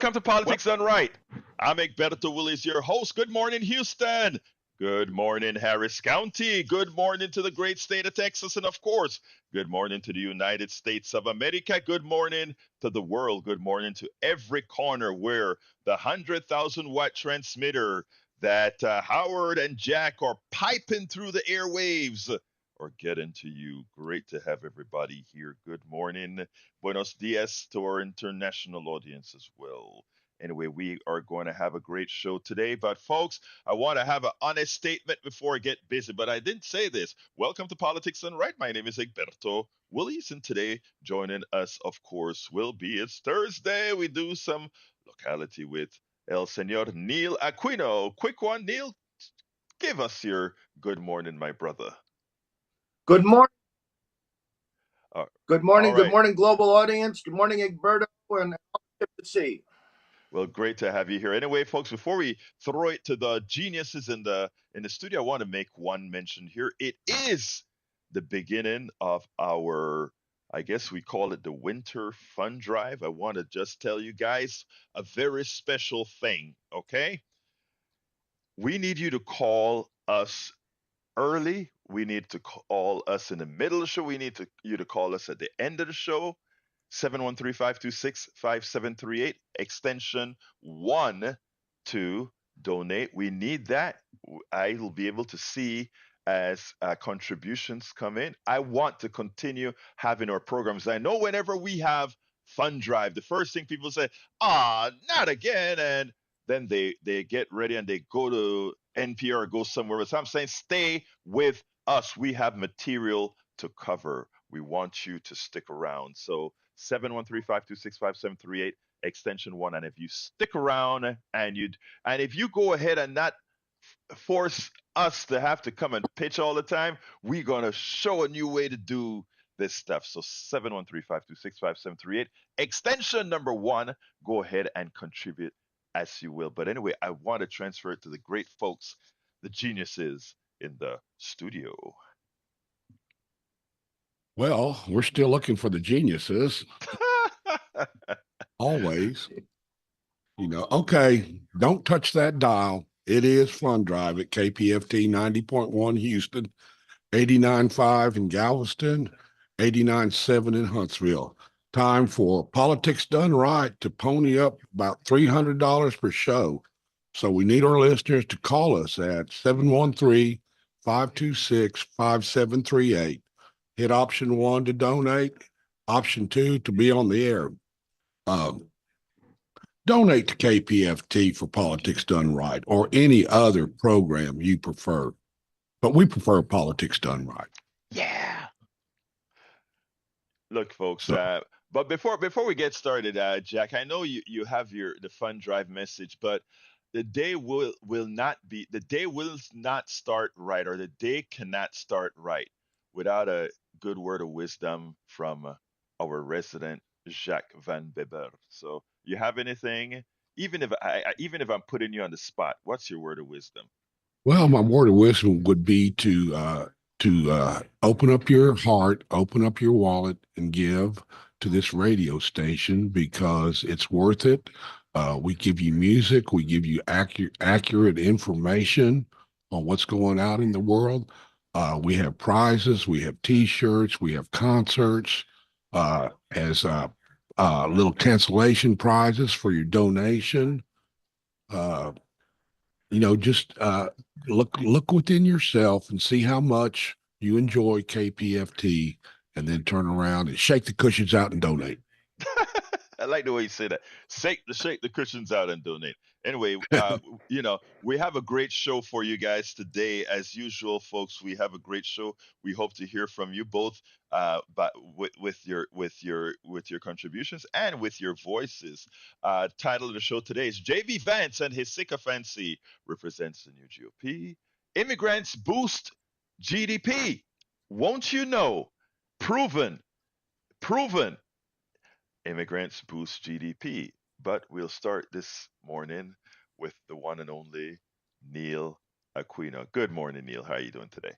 Come to Well, Politics Done Right. I'm Egberto Willis, your host. Good morning, Houston. Good morning, Harris County. Good morning to the great state of Texas. And of course, good morning to the United States of America. Good morning to the world. Good morning to every corner where the 100,000 watt transmitter that Howard and Jack are piping through the airwaves or getting to you. Great to have everybody here. Good morning. Buenos dias to our international audience as well. Anyway, we are going to have a great show today. But, folks, I want to have an honest statement before I get busy. But I didn't say this. Welcome to Politics Done Right. My name is Egberto Willis. And today, joining us, of course, will be it's Thursday. We do some locality with El Senor Neil Aquino. Quick one, Neil. Give us your good morning, my brother. good morning. Uh, Good all morning. Good right. morning, global audience. Good morning, Egberto, and good to see. Well, great to have you here. Anyway, folks, before we throw it to the geniuses in the studio, I want to make one mention here. It is the beginning of our, I guess we call it the winter fun drive. I want to just tell you guys a very special thing, okay? We need you to call us early. We need to call us in the middle of the show. We need you to call us at the end of the show. 713-526-5738, extension 1 to donate. We need that. I will be able to see as contributions come in. I want to continue having our programs. I know whenever we have Fund Drive, the first thing people say, not again. And then they get ready and they go to NPR or go somewhere else. I'm saying stay with us. We have material to cover. We want you to stick around. So 713-526-5738, extension 1. And if you stick around and if you go ahead and not force us to have to come and pitch all the time, we're gonna show a new way to do this stuff. So 713-526-5738, extension number 1. Go ahead and contribute as you will. But anyway, I want to transfer it to the great folks, the geniuses in the studio. Well, we're still looking for the geniuses, always. Okay, don't touch that dial. It is Fun Drive at KPFT 90.1 Houston, 89.5 in Galveston, 89.7 in Huntsville. Time for Politics Done Right to pony up about $300 per show. So we need our listeners to call us at 713-526-5738. Hit option 1 to donate, option 2 to be on the air. Donate to KPFT for Politics Done Right or any other program you prefer. But we prefer Politics Done Right. Yeah. Look, folks, So, but before we get started, Jack, I know you have the Fund Drive message, but the day will not start right, or the day cannot start right without a good word of wisdom from our resident Jacques Van Beber. So, you have anything? Even if I'm putting you on the spot, what's your word of wisdom? well, my word of wisdom would be to open up your heart, open up your wallet, and give to this radio station because it's worth it. We give you music, we give you accurate information on what's going out in the world. We have prizes, we have T-shirts, we have concerts, as little cancellation prizes for your donation. Uh, just look within yourself and see how much you enjoy KPFT, and then turn around and shake the cushions out and donate. I like the way you say that. Shake the cushions out and donate. Anyway, we have a great show for you guys today. As usual, folks, we have a great show. We hope to hear from you both, but with your contributions and with your voices. Title of the show today is JD Vance and his sycophancy represents the new GOP. Immigrants boost GDP. Won't you know? Proven, proven immigrants boost GDP. But we'll start this morning with the one and only Neil Aquino. Good morning, Neil. How are you doing today?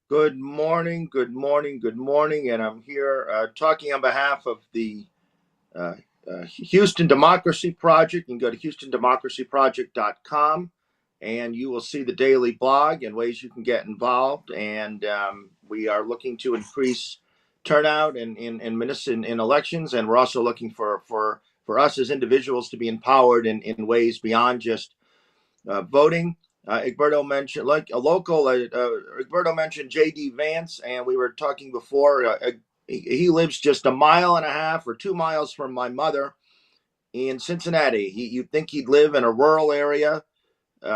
Good morning. Good morning. Good morning. And I'm here talking on behalf of the Houston Democracy Project. You can go to HoustonDemocracyProject.com, and you will see the daily blog and ways you can get involved. And we are looking to increase turnout in elections, and we're also looking for us as individuals to be empowered in ways beyond just voting. Egberto mentioned Egberto mentioned JD Vance, and we were talking before. He lives just a mile and a half or 2 miles from my mother in Cincinnati. You'd think he'd live in a rural area,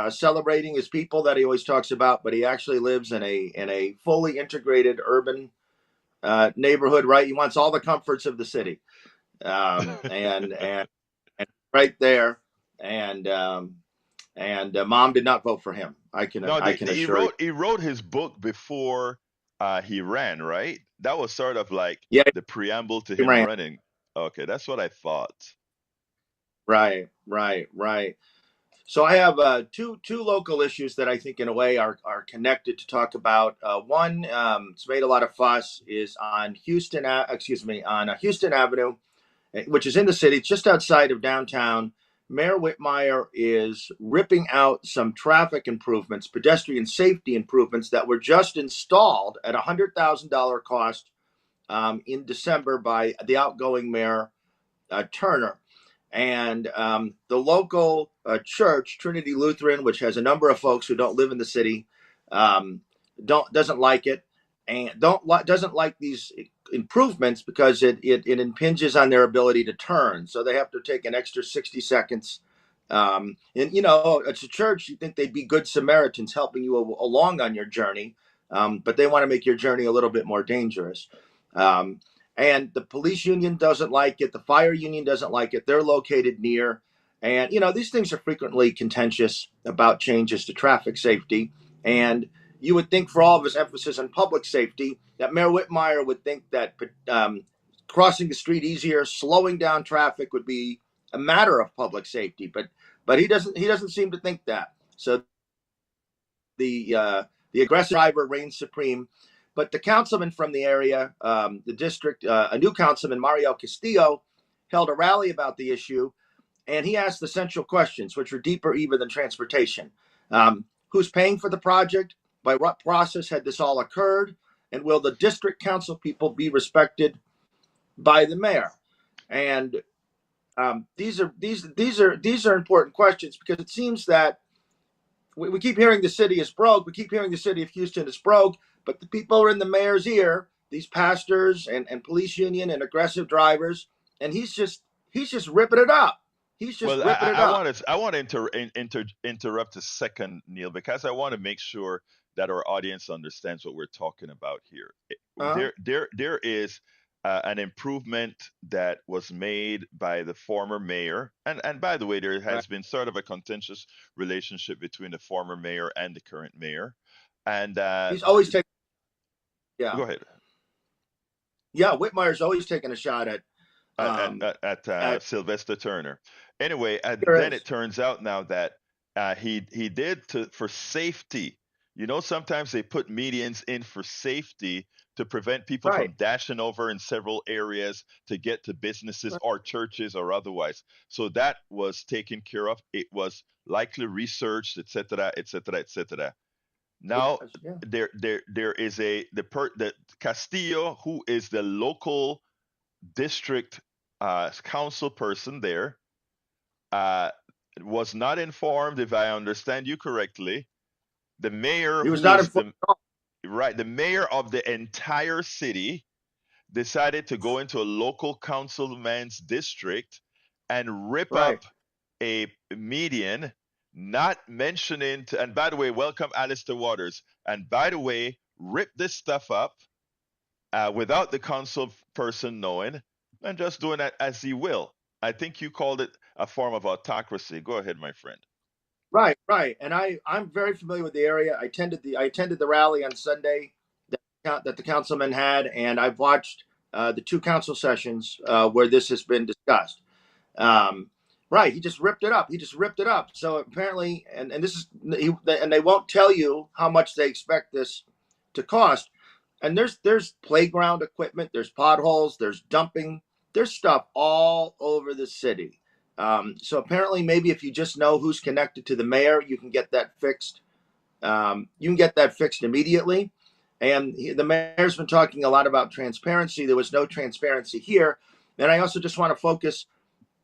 celebrating his people that he always talks about, but he actually lives in a fully integrated urban neighborhood. Right, he wants all the comforts of the city, and right there, and mom did not vote for him. I can assure you. He wrote his book before he ran, right? That was sort of like Yeah, the preamble to he him ran. running. Okay, that's what I thought. Right. So I have two local issues that I think in a way are connected to talk about. One, it's made a lot of fuss, is on Houston Avenue, which is in the city, just outside of downtown. Mayor Whitmire is ripping out some traffic improvements, pedestrian safety improvements that were just installed at $100,000 cost in December by the outgoing mayor, Turner. And the local church, Trinity Lutheran, which has a number of folks who don't live in the city, doesn't like it, and doesn't like these improvements because it impinges on their ability to turn. So they have to take an extra 60 seconds. And it's a church. You think they'd be good Samaritans helping you along on your journey, but they want to make your journey a little bit more dangerous. And the police union doesn't like it. The fire union doesn't like it. They're located near. And, these things are frequently contentious about changes to traffic safety. And you would think, for all of his emphasis on public safety, that Mayor Whitmire would think that crossing the street easier, slowing down traffic would be a matter of public safety. But he doesn't seem to think that. So the aggressive driver reigns supreme. But the councilman from the area, the district, a new councilman, Mario Castillo, held a rally about the issue, and he asked the central questions, which are deeper even than transportation. Who's paying for the project? By what process had this all occurred? And will the district council people be respected by the mayor? And these are important questions, because it seems that we keep hearing the city is broke. We keep hearing the city of Houston is broke, but the people are in the mayor's ear, these pastors and police union and aggressive drivers, and he's just ripping it up. He's just Well, ripping it up. I want to interrupt a second, Neil, because I want to make sure that our audience understands what we're talking about here. Uh-huh. There is an improvement that was made by the former mayor, and by the way, there Right. has been sort of a contentious relationship between the former mayor and the current mayor, and He's always taking, yeah, go ahead. Whitmire's always taking a shot at Sylvester Turner. Anyway, there then is. it turns out now that he did for safety. Sometimes they put medians in for safety to prevent people Right. from dashing over in several areas to get to businesses or churches or otherwise. So that was taken care of. It was likely researched, etc., etc., etc. Now Yeah. there is the Castillo, who is the local district council person there, was not informed, if I understand you correctly. The mayor, He was who not is informed. the mayor of the entire city, decided to go into a local councilman's district and rip Right. up a median, not mentioning and by the way, welcome Alistair Waters. And by the way, rip this stuff up without the council person knowing, and just doing it as he will. I think you called it a form of autocracy. Go ahead, my friend. Right. And I'm very familiar with the area. I attended the rally on Sunday that the councilman had, and I've watched the two council sessions where this has been discussed. Right, he just ripped it up. So apparently, and this is, and they won't tell you how much they expect this to cost. And there's playground equipment, there's potholes, there's dumping there's stuff all over the city. So apparently, maybe if you just know who's connected to the mayor, you can get that fixed. You can get that fixed immediately. And the mayor's been talking a lot about transparency. There was no transparency here. And I also just want to focus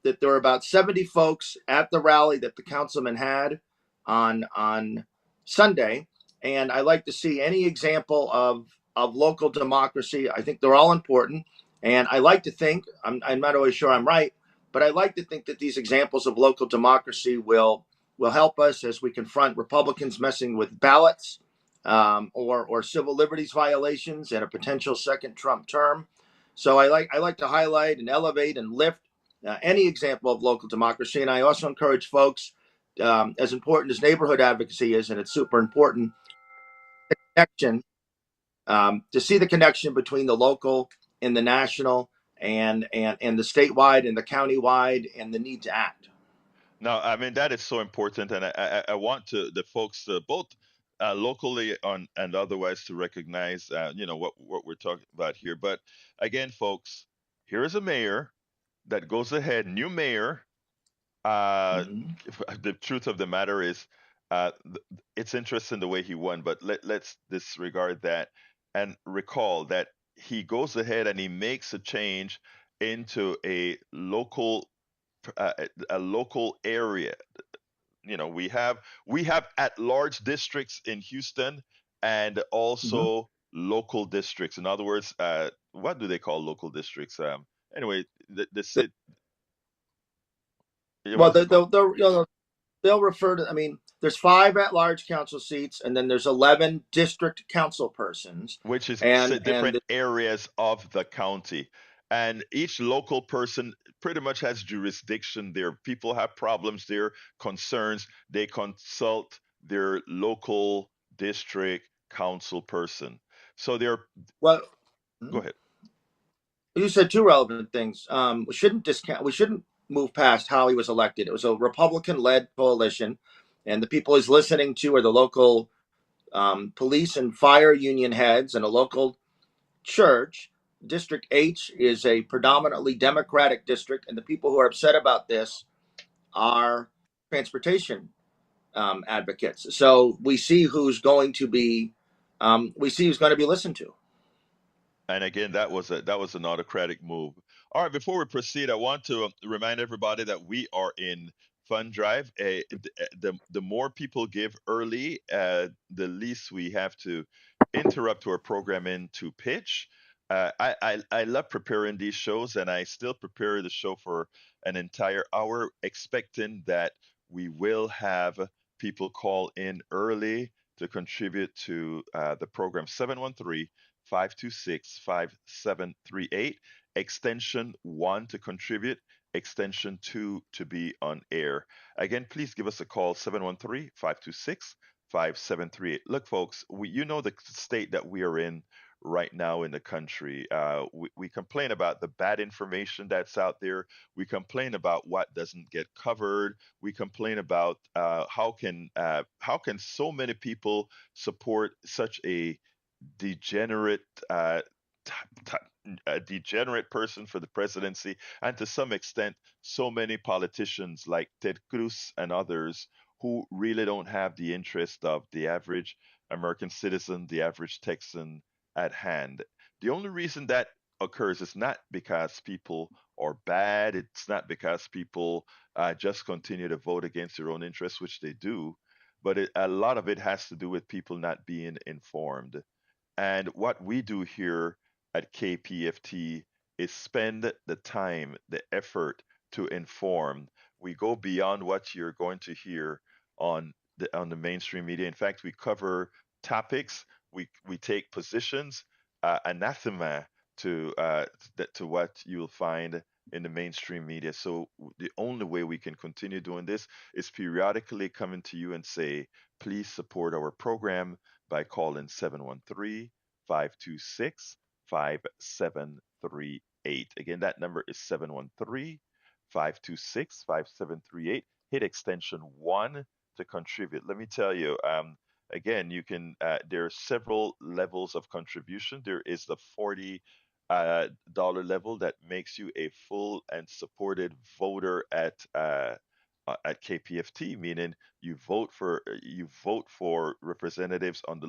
that there were about 70 folks at the rally that the councilman had on Sunday, and I like to see any example of local democracy. I think they're all important, and I like to think I'm not always sure I'm right, but I like to think that these examples of local democracy will help us as we confront Republicans messing with ballots, or civil liberties violations and a potential second Trump term. So I like to highlight and elevate and lift any example of local democracy. And I also encourage folks, as important as neighborhood advocacy is, and it's super important, connection, to see the connection between the local and the national and the statewide and the countywide and the need to act. Now, I mean, that is so important, and I want to the folks both locally on and otherwise to recognize, what we're talking about here. But again, folks, here is a mayor that goes ahead, new mayor. Mm-hmm. The truth of the matter is, it's interesting the way he won, but let's disregard that and recall that he goes ahead and he makes a change into a local area. We have at large districts in Houston and Mm-hmm. also local districts. In other words, what do they call local districts? Anyway, the city. Yeah, Well, what's it called? they'll refer to. I mean, there's 5 at-large council seats, and then there's 11 district council persons, Which is and different areas of the county. And each local person pretty much has jurisdiction there. People have problems there, concerns, they consult their local district council person. So they're, well, go ahead. you said 2 relevant things. We shouldn't discount. We shouldn't move past how he was elected. It was a Republican-led coalition, and the people he's listening to are the local police and fire union heads and a local church. District H is a predominantly Democratic district, and the people who are upset about this are transportation advocates. So we see who's going to be listened to. And again, that was an autocratic move. All right, before we proceed, I want to remind everybody that we are in Fund Drive. The more people give early, the least we have to interrupt our programming to pitch. I love preparing these shows, and I still prepare the show for an entire hour, expecting that we will have people call in early to contribute to the program. 713-526-5738, extension 1 to contribute, extension 2 to be on air. Again, please give us a call, 713-526-5738. Look, folks, you know the state that we are in right now in the country. We complain about the bad information that's out there. We complain about what doesn't get covered. We complain about how can so many people support such degenerate uh, a degenerate person for the presidency, and to some extent, so many politicians like Ted Cruz and others who really don't have the interest of the average American citizen, the average Texan at hand. The only reason that occurs is not because people are bad, it's not because people just continue to vote against their own interests, which they do, but a lot of it has to do with people not being informed. And what we do here at KPFT is spend the time, the effort to inform. We go beyond what you're going to hear on the mainstream media. In fact, we cover topics, we take positions, anathema to what you'll find in the mainstream media. So the only way we can continue doing this is periodically coming to you and say, please support our program by calling 713-526-5738. Again, that number is 713-526-5738. Hit extension 1 to contribute. Let me tell you, again, there are several levels of contribution. There is the dollar level that makes you a full and supported voter at KPFT, meaning you vote for representatives on the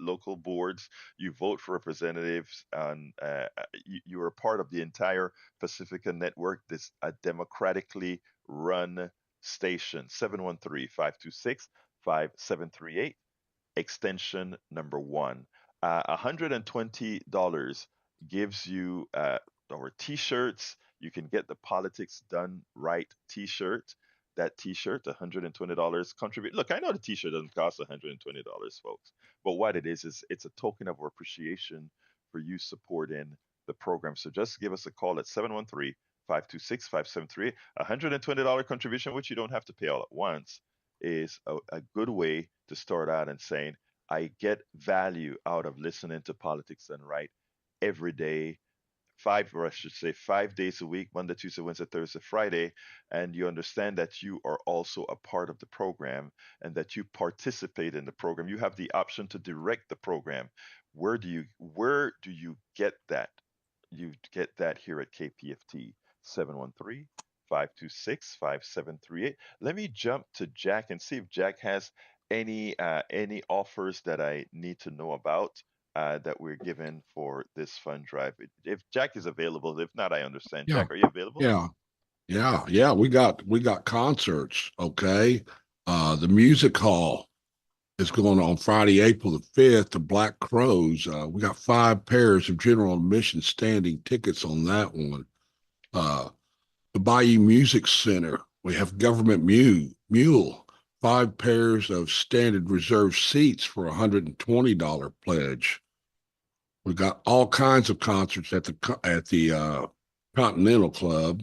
local boards. You vote for representatives on. You are part of the entire Pacifica network. This a democratically run station. 713-526-5738, extension number one. $120 gives you our t-shirts. You can get the Politics Done Right t-shirt. That t-shirt, $120 contribute. Look, I know the t-shirt doesn't cost $120, folks, but what it is it's a token of appreciation for you supporting the program. So just give us a call at 713-526-5738. $120 contribution, which you don't have to pay all at once, is a good way to start out and saying, I get value out of listening to Politics Done Right every day, five, or I should say 5 days a week, Monday, Tuesday, Wednesday, Thursday, Friday, and you understand that you are also a part of the program and that you participate in the program. You have the option to direct the program. Where do you get that? You get that here at KPFT. 713-526-5738. Let me jump to Jack and see if Jack has any offers that I need to know about that we're given for this fund drive. If Jack is available, if not, I understand. Yeah, Jack, are you available? yeah, yeah. We got concerts. Okay, the music hall is going on Friday, April the 5th. The Black Crows. We got 5 pairs of general admission standing tickets on that one. Uh, the Bayou Music Center. We have Government Mule. 5 pairs of standard reserve seats for $120 pledge. We got all kinds of concerts at the Continental Club.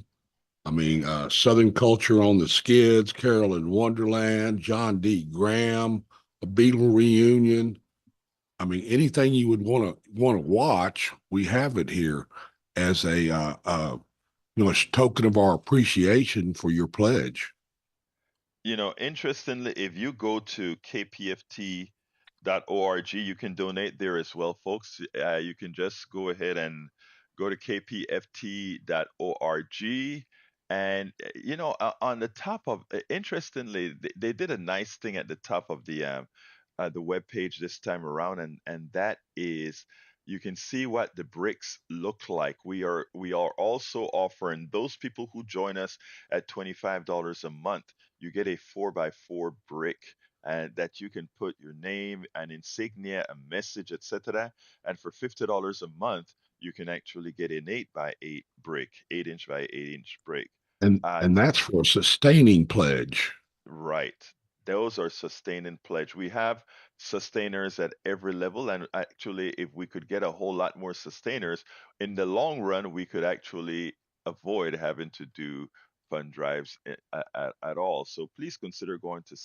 I mean, Southern Culture on the Skids, Carol in Wonderland, John D. Graham, a Beatle reunion. I mean, anything you would want to watch, we have it here as a token of our appreciation for your pledge. Interestingly, if you go to kpft.org, you can donate there as well, folks. You can just go ahead and go to kpft.org. And, on the top of, interestingly, they did a nice thing at the top of the web page this time around, and that is you can see what the bricks look like. We are also offering those people who join us at $25 a month. You get a 4x4 brick and that you can put your name, an insignia, a message, etc. And for $50 a month, you can actually get an 8x8 brick, 8 inch by 8 inch brick. And Uh, and that's for a sustaining pledge. Right. Those are sustaining pledge. We have sustainers at every level, and actually, if we could get a whole lot more sustainers, in the long run, we could actually avoid having to do fund drives at all. So please consider going to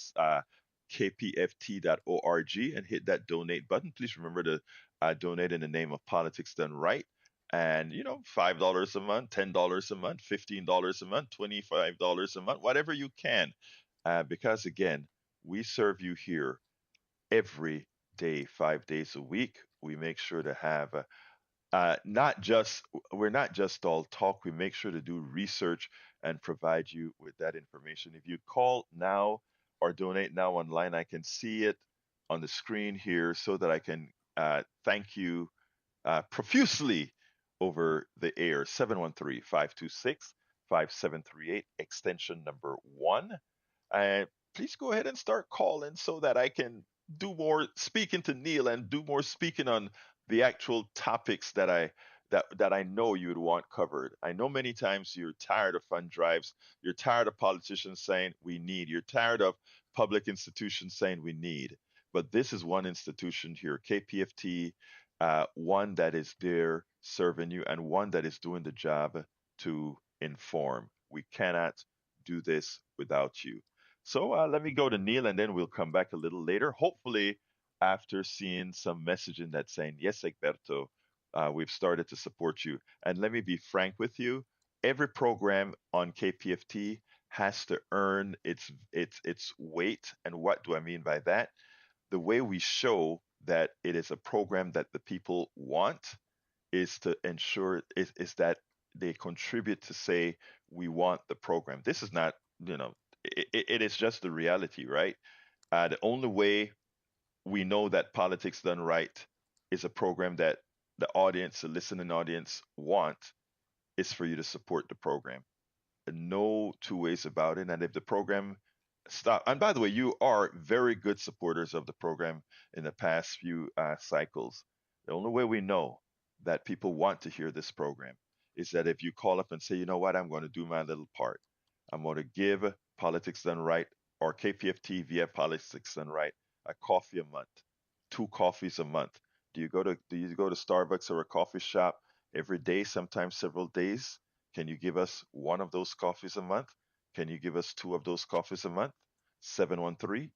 kpft.org and hit that donate button. Please remember to donate in the name of Politics Done Right. And $5 a month, $10 a month, $15 a month, $25 a month, whatever you can, because again, we serve you here every day, 5 days a week. We make sure to have not just we're not just all talk. We make sure to do research and provide you with that information. If you call now or donate now online, I can see it on the screen here so that I can thank you profusely over the air. 713-526-5738, extension number 1. And please go ahead and start calling so that I can do more speaking to Neil and do more speaking on the actual topics that I know you'd want covered. I know many times you're tired of fund drives, you're tired of politicians saying we need, you're tired of public institutions saying we need. But this is one institution here, KPFT, one that is there serving you and one that is doing the job to inform. We cannot do this without you. So let me go to Neil and then we'll come back a little later. Hopefully, after seeing some messaging that's saying, yes, Egberto, we've started to support you. And let me be frank with you, every program on KPFT has to earn its weight. And what do I mean by that? The way we show that it is a program that the people want is to ensure is that they contribute to say we want the program. This is not, it is just the reality, right? The only way we know that politics done right is a program that the audience, the listening audience, want is for you to support the program. No two ways about it. And if the program stop, and by the way, you are very good supporters of the program in the past few cycles. The only way we know that people want to hear this program is that if you call up and say, you know what, I'm going to do my little part. I'm going to give Politics Done Right or KPFT via Politics Done Right a coffee a month, two coffees a month. Do you go to Starbucks or a coffee shop every day, sometimes several days? Can you give us one of those coffees a month? Can you give us two of those coffees a month? 713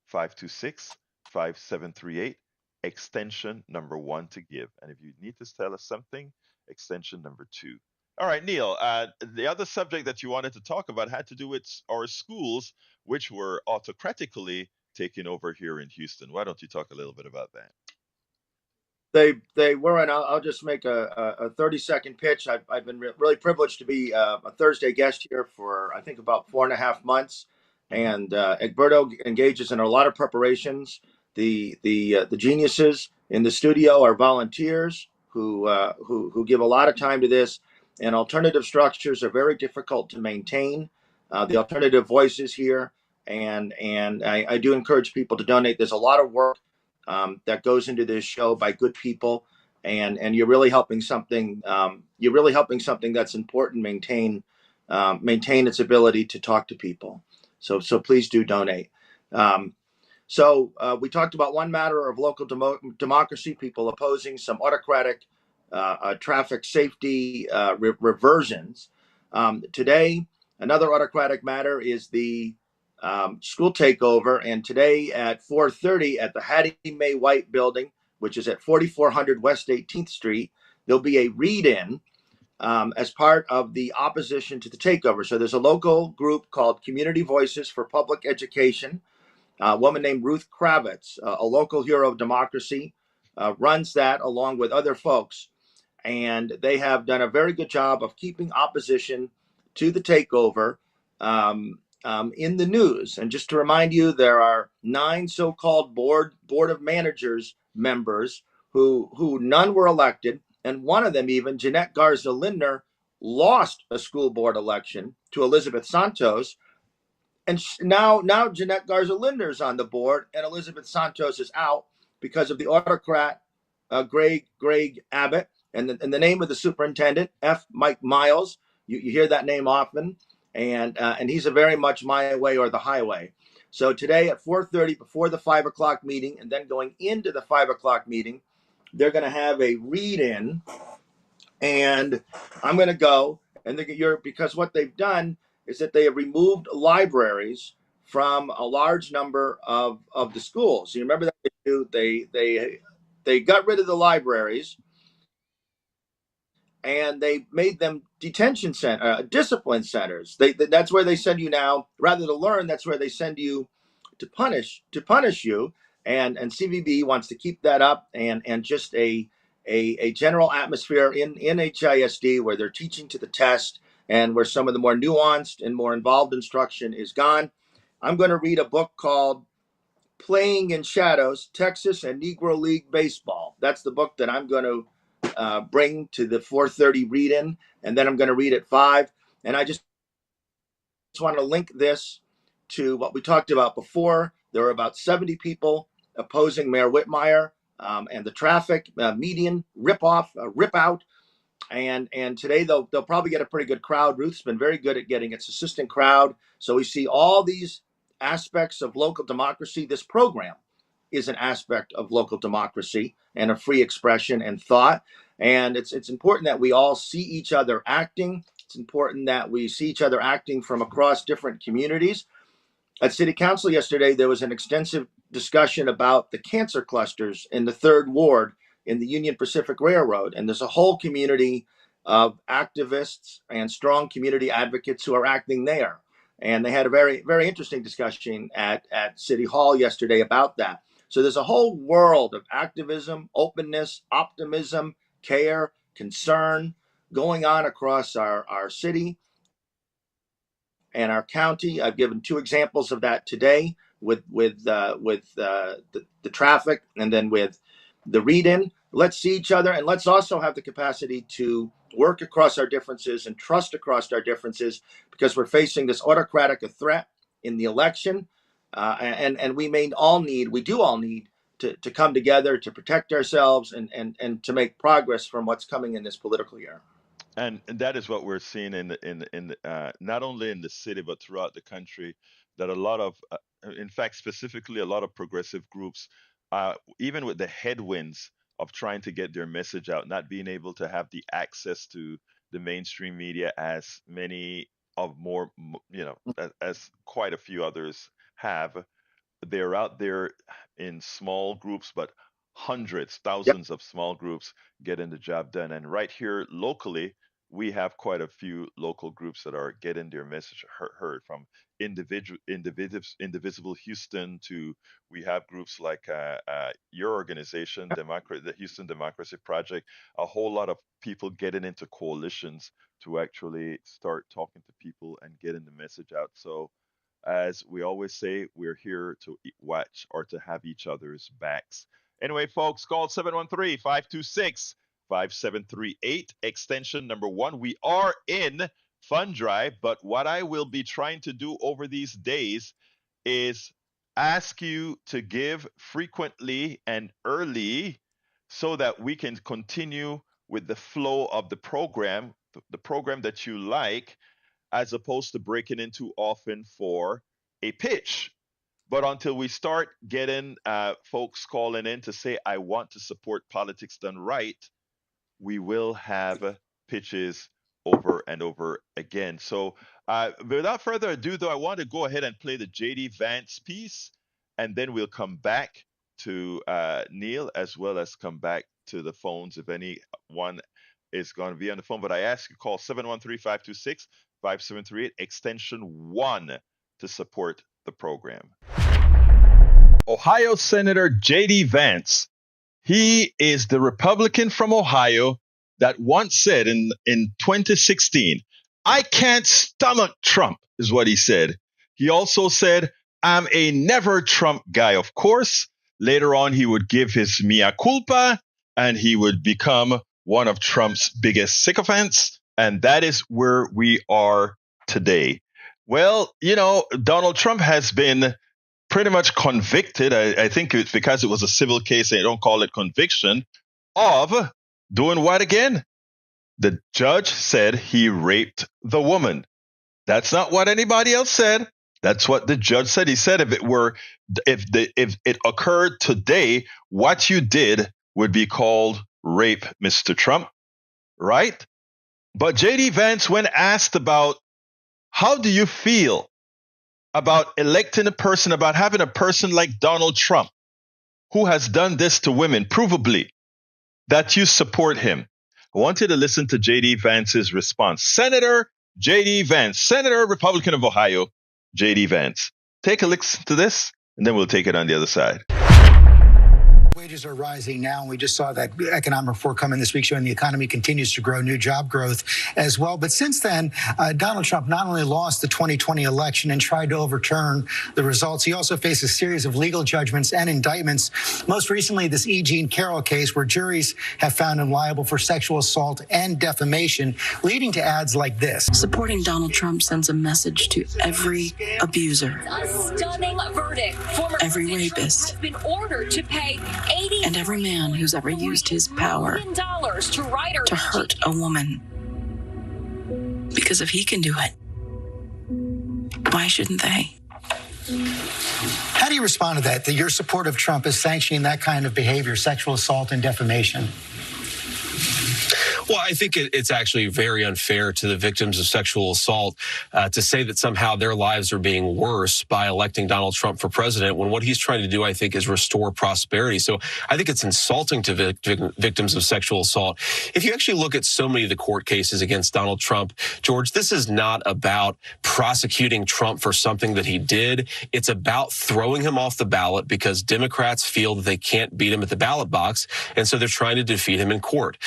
526 5738, extension number one to give. And if you need to tell us something, extension number two. All right, Neil, the other subject that you wanted to talk about had to do with our schools, which were autocratically taken over here in Houston. Why don't you talk a little bit about that? They were, and I'll just make a 30-second pitch. I've been really privileged to be a Thursday guest here for I think about 4.5 months, Hmm. and Egberto engages in a lot of preparations. The geniuses in the studio are volunteers who give a lot of time to this, and alternative structures are very difficult to maintain. The alternative voices here, and I do encourage people to donate. There's a lot of work that goes into this show by good people, and you're really helping something. You're really helping something that's important. Maintain its ability to talk to people. So please do donate. Um, we talked about one matter of local democracy, people opposing some autocratic traffic safety reversions. Today, another autocratic matter is the school takeover. And today at 4:30 at the Hattie Mae White Building, which is at 4400 West 18th Street, there'll be a read-in as part of the opposition to the takeover. So there's a local group called Community Voices for Public Education. A woman named Ruth Kravitz, a local hero of democracy, runs that along with other folks. And they have done a very good job of keeping opposition to the takeover in the news. And just to remind you, there are 9 so-called board of managers members who none were elected, and one of them, even Jeanette Garza Lindner, lost a school board election to Elizabeth Santos. And now Jeanette Garza Lindner is on the board, and Elizabeth Santos is out because of the autocrat Greg Abbott, and the name of the superintendent F. Mike Miles. You hear that name often, and he's a very much my way or the highway. So today at 4:30, before the 5 o'clock meeting, and then going into the 5 o'clock meeting, they're going to have a read-in, and I'm going to go. And because what they've done is that they have removed libraries from a large number of the schools. You remember that they got rid of the libraries, and they made them detention center, discipline centers. That's where they send you now, rather than learn. That's where they send you to punish you. And CVB wants to keep that up, and just a general atmosphere in HISD where they're teaching to the test, and where some of the more nuanced and more involved instruction is gone. I'm going to read a book called Playing in Shadows, Texas and Negro League Baseball. That's the book that I'm going to bring to the 4:30 read-in, and then I'm going to read at 5. And I just want to link this to what we talked about before. There were about 70 people opposing Mayor Whitmire and the traffic median rip out. And today they'll probably get a pretty good crowd. Ruth's been very good at getting its assistant crowd. So we see all these aspects of local democracy. This program is an aspect of local democracy and of free expression and thought. And it's important that we all see each other acting. It's important that we see each other acting from across different communities. At City Council yesterday, there was an extensive discussion about the cancer clusters in the 3rd Ward in the Union Pacific Railroad. And there's a whole community of activists and strong community advocates who are acting there. And they had a very, very interesting discussion at City Hall yesterday about that. So there's a whole world of activism, openness, optimism, care, concern going on across our city and our county. I've given two examples of that today with the traffic and then with the read-in. Let's see each other, and let's also have the capacity to work across our differences and trust across our differences, because we're facing this autocratic threat in the election, and we all need to come together to protect ourselves and to make progress from what's coming in this political year. And that is what we're seeing not only in the city but throughout the country. That a lot of, in fact, specifically a lot of progressive groups, even with the headwinds of trying to get their message out, not being able to have the access to the mainstream media as many of more, as quite a few others have. They're out there in small groups, but hundreds, Yep. thousands of small groups getting the job done. And right here locally, we have quite a few local groups that are getting their message heard, from Indivisible Houston to, we have groups like your organization, the Houston Democracy Project, a whole lot of people getting into coalitions to actually start talking to people and getting the message out. So as we always say, we're here to watch or to have each other's backs. Anyway, folks, call 713-526-5738, extension number 1. We are in Fund Drive, but what I will be trying to do over these days is ask you to give frequently and early so that we can continue with the flow of the program that you like, as opposed to breaking in too often for a pitch. But until we start getting folks calling in to say, I want to support politics done right, we will have pitches over and over again. So without further ado, though, I want to go ahead and play the JD Vance piece, and then we'll come back to Neil, as well as come back to the phones if anyone is going to be on the phone. But I ask you, call 713-526-5738, extension 1, to support the program. Ohio Senator JD Vance. He is the Republican from Ohio that once said in 2016, I can't stomach Trump, is what he said. He also said, I'm a never Trump guy, of course. Later on, he would give his mea culpa, and he would become one of Trump's biggest sycophants. And that is where we are today. Well, Donald Trump has been pretty much convicted. I think it's because it was a civil case, they don't call it conviction, of doing what again? The judge said he raped the woman. That's not what anybody else said. That's what the judge said. He said if it occurred today, what you did would be called rape, Mr. Trump, right? But JD Vance, when asked about how do you feel about electing a person, about having a person like Donald Trump, who has done this to women, provably, that you support him. I want you to listen to JD Vance's response. Senator JD Vance, Senator Republican of Ohio, JD Vance. Take a listen to this, and then we'll take it on the other side. Wages are rising now, and we just saw that economic report come in this week showing the economy continues to grow, new job growth as well. But since then, Donald Trump not only lost the 2020 election and tried to overturn the results, he also faced a series of legal judgments and indictments. Most recently, this E. Jean Carroll case, where juries have found him liable for sexual assault and defamation, leading to ads like this. Supporting Donald Trump sends a message to every abuser, a stunning verdict. Former every President Trump rapist, has been ordered to pay and every man who's ever used his power to hurt a woman. Because if he can do it, why shouldn't they? How do you respond to that your support of Trump is sanctioning that kind of behavior, sexual assault and defamation? Well, I think it's actually very unfair to the victims of sexual assault to say that somehow their lives are being worse by electing Donald Trump for president, when what he's trying to do, I think, is restore prosperity. So I think it's insulting to victims of sexual assault. If you actually look at so many of the court cases against Donald Trump, George, this is not about prosecuting Trump for something that he did. It's about throwing him off the ballot because Democrats feel that they can't beat him at the ballot box, and so they're trying to defeat him in court.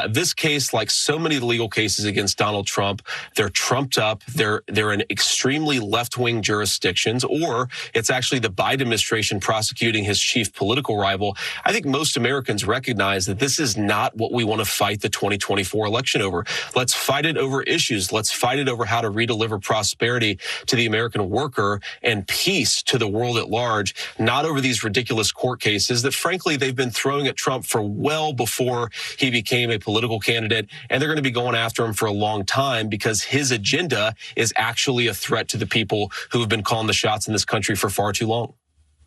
This case case, like so many legal cases against Donald Trump, they're trumped up. They're in extremely left-wing jurisdictions, or it's actually the Biden administration prosecuting his chief political rival. I think most Americans recognize that this is not what we want to fight the 2024 election over. Let's fight it over issues. Let's fight it over how to redeliver prosperity to the American worker and peace to the world at large, not over these ridiculous court cases that, frankly, they've been throwing at Trump for well before he became a political candidate. And they're going to be going after him for a long time because his agenda is actually a threat to the people who have been calling the shots in this country for far too long.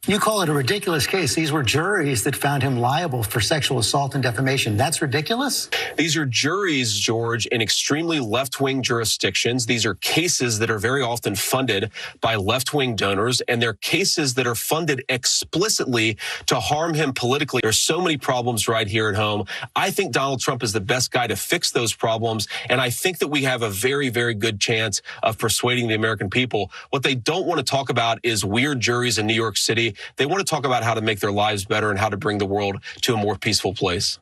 You call it a ridiculous case. These were juries that found him liable for sexual assault and defamation. That's ridiculous? These are juries, George, in extremely left-wing jurisdictions. These are cases that are very often funded by left-wing donors, and they're cases that are funded explicitly to harm him politically. There's so many problems right here at home. I think Donald Trump is the best guy to fix those problems, and I think that we have a very, very good chance of persuading the American people. What they don't want to talk about is weird juries in New York City. They want to talk about how to make their lives better and how to bring the world to a more peaceful place.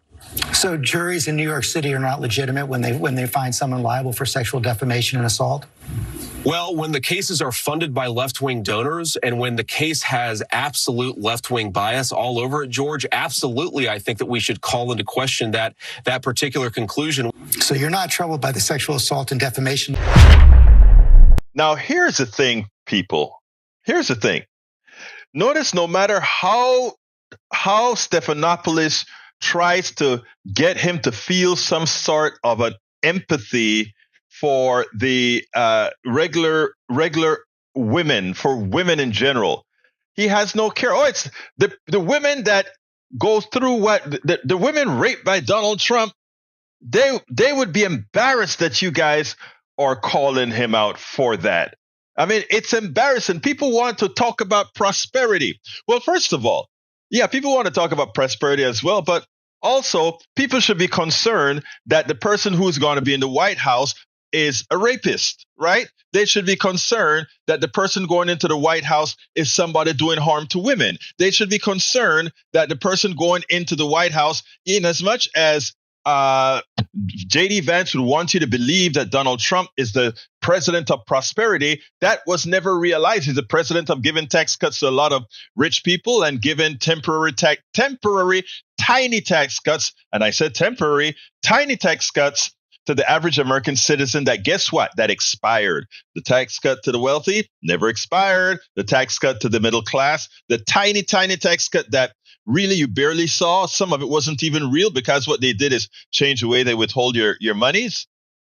So juries in New York City are not legitimate when they find someone liable for sexual defamation and assault? Well, when the cases are funded by left-wing donors and when the case has absolute left-wing bias all over it, George, absolutely, I think that we should call into question that particular conclusion. So you're not troubled by the sexual assault and defamation? Now, here's the thing, people. Here's the thing. Notice no matter how Stephanopoulos tries to get him to feel some sort of an empathy for the regular women, for women in general, he has no care. Oh, it's the women that go through what the women raped by Donald Trump. They would be embarrassed that you guys are calling him out for that. I mean, it's embarrassing. People want to talk about prosperity. Well, first of all, yeah, people want to talk about prosperity as well, but also people should be concerned that the person who's going to be in the White House is a rapist, right? They should be concerned that the person going into the White House is somebody doing harm to women. They should be concerned that the person going into the White House, in as much as JD Vance would want you to believe that Donald Trump is the president of prosperity, that was never realized. He's the president of giving tax cuts to a lot of rich people and giving temporary tiny tax cuts. And I said temporary tiny tax cuts to the average American citizen that, guess what? That expired. The tax cut to the wealthy never expired. The tax cut to the middle class, the tiny tax cut that really you barely saw. Some of it wasn't even real because what they did is change the way they withhold your monies.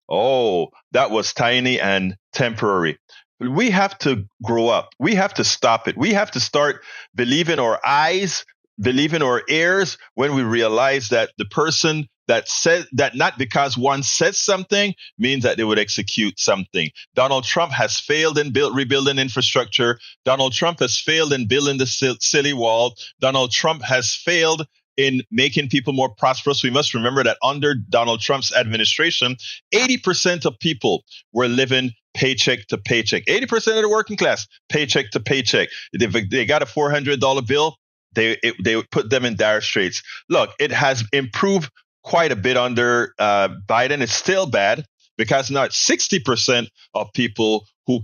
Oh, that was tiny and temporary. But we have to grow up. We have to stop it. We have to start believing our eyes, believing our ears when we realize that the person that said that not because one said something means that they would execute something. Donald Trump has failed in rebuilding infrastructure. Donald Trump has failed in building the silly wall. Donald Trump has failed in making people more prosperous. We must remember that under Donald Trump's administration, 80% of people were living paycheck to paycheck. 80% of the working class, paycheck to paycheck. If they got a $400 bill, they would put them in dire straits. Look, it has improved quite a bit under Biden. It's still bad because now it's 60% of people who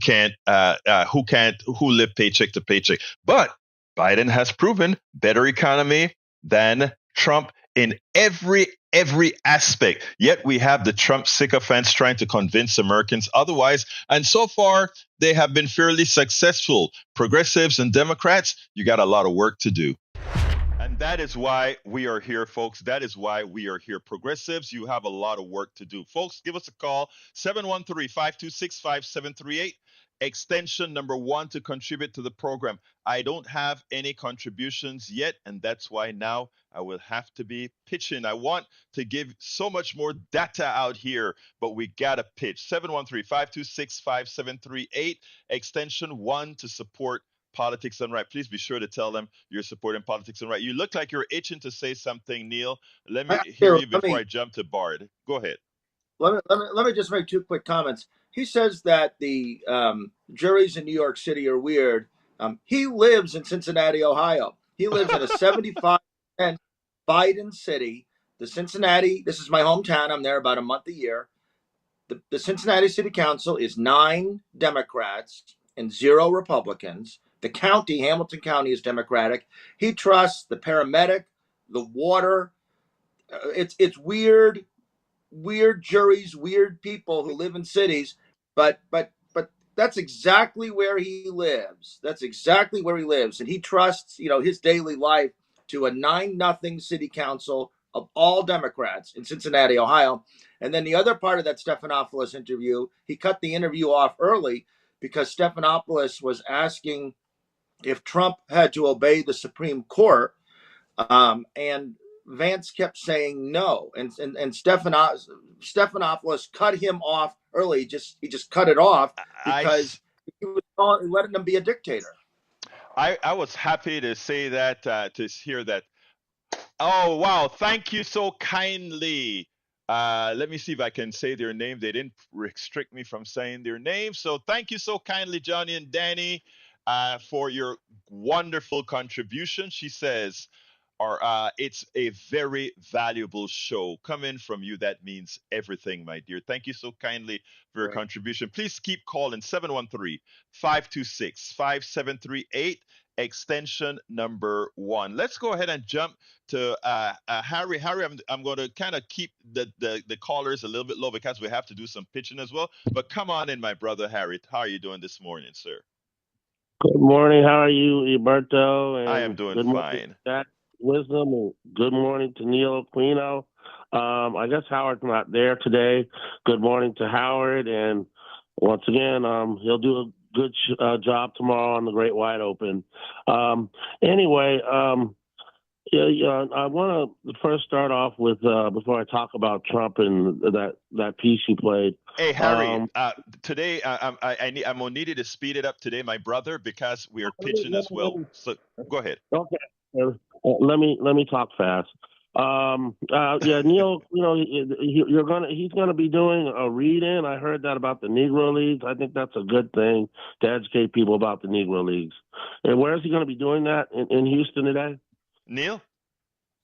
live paycheck to paycheck. But Biden has proven better economy than Trump in every aspect. Yet we have the Trump sycophants trying to convince Americans otherwise. And so far, they have been fairly successful. Progressives and Democrats, you got a lot of work to do. And that is why we are here, folks. That is why we are here. Progressives, you have a lot of work to do. Folks, give us a call, 713-526-5738, extension number 1 to contribute to the program. I don't have any contributions yet, and that's why now I will have to be pitching. I want to give so much more data out here, but we got to pitch. 713-526-5738, extension 1 to support Politics Done Right. Please be sure to tell them you're supporting Politics Done Right. You look like you're itching to say something, Neil. Let me hear you before I jump to Bard. Go ahead. Let me just make 2 quick comments. He says that the juries in New York City are weird. He lives in Cincinnati, Ohio. He lives in a 75% Biden city. the Cincinnati, this is my hometown. I'm there about a month a year. The Cincinnati City Council is 9 Democrats and 0 Republicans. The county, Hamilton County, is Democratic. He trusts the paramedic, the water. It's weird juries, weird people who live in cities, but that's exactly where he lives. That's exactly where he lives, and he trusts his daily life to a 9-0 city council of all Democrats in Cincinnati, Ohio. And then the other part of that Stephanopoulos interview, he cut the interview off early because Stephanopoulos was asking if Trump had to obey the Supreme Court, and Vance kept saying no, and Stephanopoulos cut him off early. He just cut it off because he was letting him be a dictator. I was happy to say that, to hear that. Oh, wow. Thank you so kindly. Let me see if I can say their name. They didn't restrict me from saying their name. So thank you so kindly, Johnny and Danny, for your wonderful contribution. She says, it's a very valuable show. Coming from you, that means everything, my dear. Thank you so kindly for your contribution. Please keep calling 713-526-5738, extension number 1. Let's go ahead and jump to Harry. Harry, I'm going to kind of keep the callers a little bit low because we have to do some pitching as well. But come on in, my brother Harry. How are you doing this morning, sir? Good morning. How are you, Alberto? And I am doing fine. Jack Wisdom, and good morning to Neil Aquino. I guess Howard's not there today. Good morning to Howard, and once again, he'll do a good job tomorrow on the Great Wide Open. Anyway, I want to first start off with before I talk about Trump and that piece you played. Hey Harry, today I'm gonna need you to speed it up today, my brother, because we are pitching as well. So go ahead. Okay, let me talk fast. Yeah, Neil, he's gonna be doing a read-in. I heard that about the Negro Leagues. I think that's a good thing to educate people about the Negro Leagues. And where is he going to be doing that? In Houston today? Neil?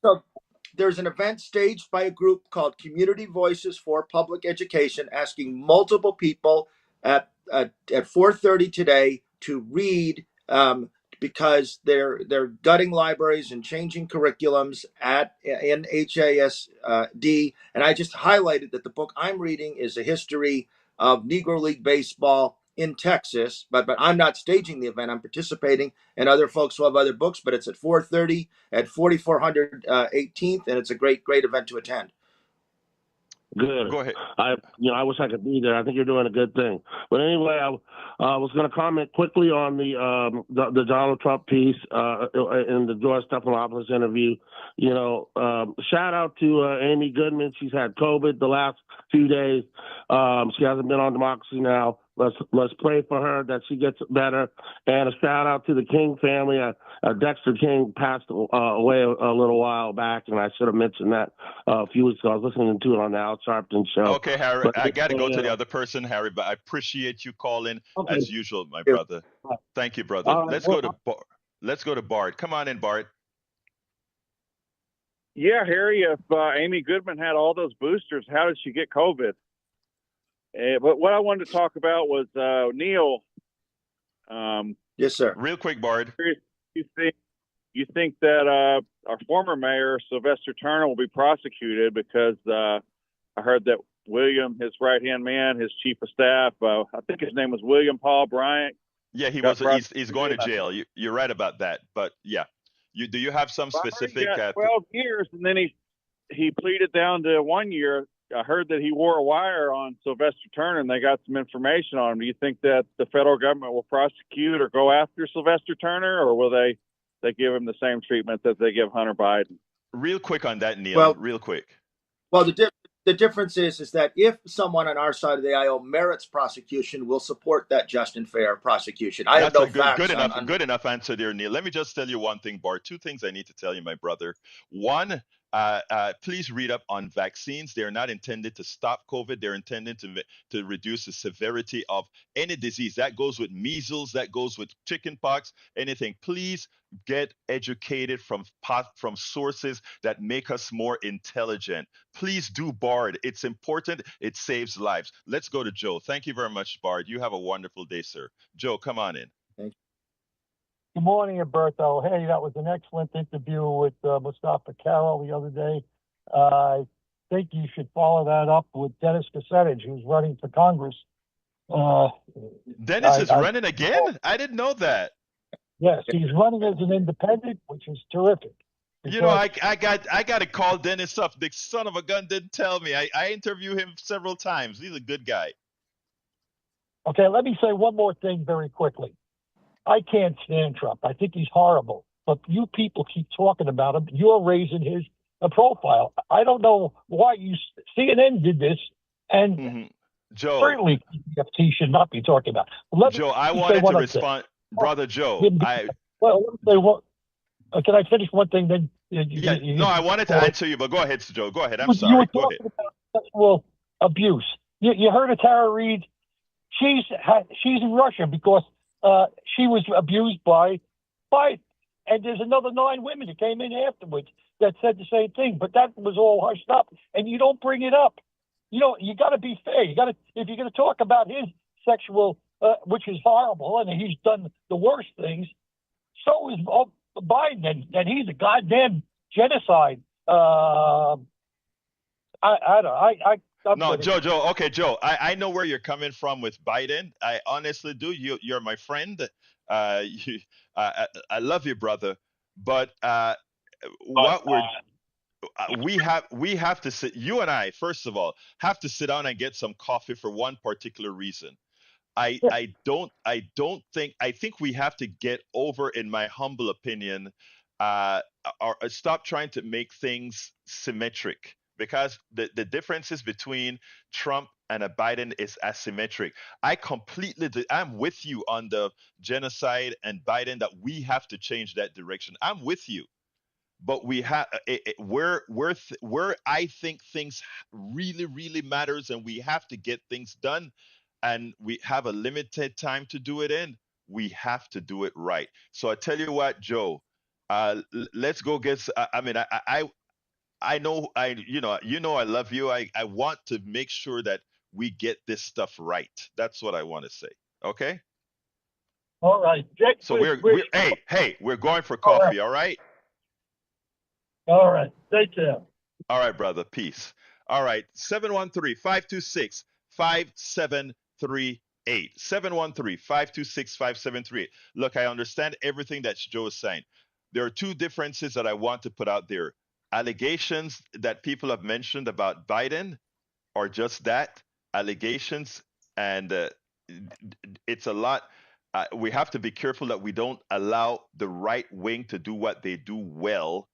So there's an event staged by a group called Community Voices for Public Education, asking multiple people at 4:30 today to read, because they're gutting libraries and changing curriculums in HASD. And I just highlighted that the book I'm reading is a history of Negro League baseball in Texas, but I'm not staging the event. I'm participating, and other folks will have other books, but it's at 4:30 at 4400 18th, and it's a great event to attend. Good. Go ahead. I wish I could be there. I think you're doing a good thing. But anyway, I was going to comment quickly on the Donald Trump piece in the George Stephanopoulos interview. Shout out to Amy Goodman. She's had COVID the last few days. She hasn't been on Democracy Now! Let's pray for her that she gets better. And a shout out to the King family. Dexter King passed away a little while back, and I should have mentioned that a few weeks ago. I was listening to it on the Al Sharpton show. Okay, Harry, I got to go to the other person, Harry, but I appreciate you calling as usual, my brother. Thank you, brother. Let's go to Bart. Come on in, Bart. Yeah, Harry, if Amy Goodman had all those boosters, how did she get COVID? But what I wanted to talk about was Neil. Yes, sir. Real quick, Bard. You think that our former mayor Sylvester Turner will be prosecuted because I heard that William, his right-hand man, his chief of staff, I think his name was William Paul Bryant. Yeah, he's going to jail. You're right about that. But yeah, do you have some specific? 12 years, and then he pleaded down to 1 year. I heard that he wore a wire on Sylvester Turner, and they got some information on him. Do you think that the federal government will prosecute or go after Sylvester Turner, or will they give him the same treatment that they give Hunter Biden? Real quick on that, Neil. Real quick. Well, the difference is that if someone on our side of the aisle merits prosecution, we'll support that just and fair prosecution. I have no facts. Good enough answer there, Neil. Let me just tell you one thing, Bart. Two things I need to tell you, my brother. One, Please read up on vaccines. They are not intended to stop COVID. They're intended to reduce the severity of any disease. That goes with measles. That goes with chickenpox. Anything. Please get educated from sources that make us more intelligent. Please do BARD. It's important. It saves lives. Let's go to Joe. Thank you very much, BARD. You have a wonderful day, sir. Joe, come on in. Good morning, Alberto. Hey, that was an excellent interview with Mustafa Carroll the other day. I think you should follow that up with Dennis Kucinich, who's running for Congress. Dennis is running again? I didn't know that. Yes, he's running as an independent, which is terrific. You know, I got to call Dennis up. The son of a gun didn't tell me. I interview him several times. He's a good guy. Okay, let me say one more thing very quickly. I can't stand Trump. I think he's horrible. But you people keep talking about him. You're raising his profile. I don't know why CNN did this, and Joe, certainly TFT should not be talking about. Joe, I wanted to respond, brother Joe. Can I finish one thing? Then I wanted to answer you, but go ahead, Joe. Go ahead. I'm sorry. You were talking about sexual abuse. You heard of Tara Reid? She's in Russia because she was abused by Biden. And there's another 9 women that came in afterwards that said the same thing. But that was all hushed up, and you don't bring it up. You got to be fair. If you're going to talk about his sexual, which is horrible, and he's done the worst things, so is Biden, and he's a goddamn genocide. No, Joe. Okay, Joe. I know where you're coming from with Biden. I honestly do. You're my friend. I love you, brother. But we have to sit. You and I, first of all, have to sit down and get some coffee for one particular reason. I think we have to get over, in my humble opinion, or stop trying to make things symmetric. Because the differences between Trump and a Biden is asymmetric. I'm with you on the genocide and Biden, that we have to change that direction. I'm with you. But we have where I think things really, really matters, and we have to get things done, and we have a limited time to do it in. We have to do it right. So I tell you what, Joe, let's go get. I know I love you. I want to make sure that we get this stuff right. That's what I want to say. Okay? All right. So we're going for coffee, all right? All right. Take care. All right, brother. Peace. All right. 713-526-5738. 713-526-5738. Look, I understand everything that Joe is saying. There are 2 differences that I want to put out there. Allegations that people have mentioned about Biden are just that, allegations, and it's a lot. We have to be careful that we don't allow the right wing to do what they do well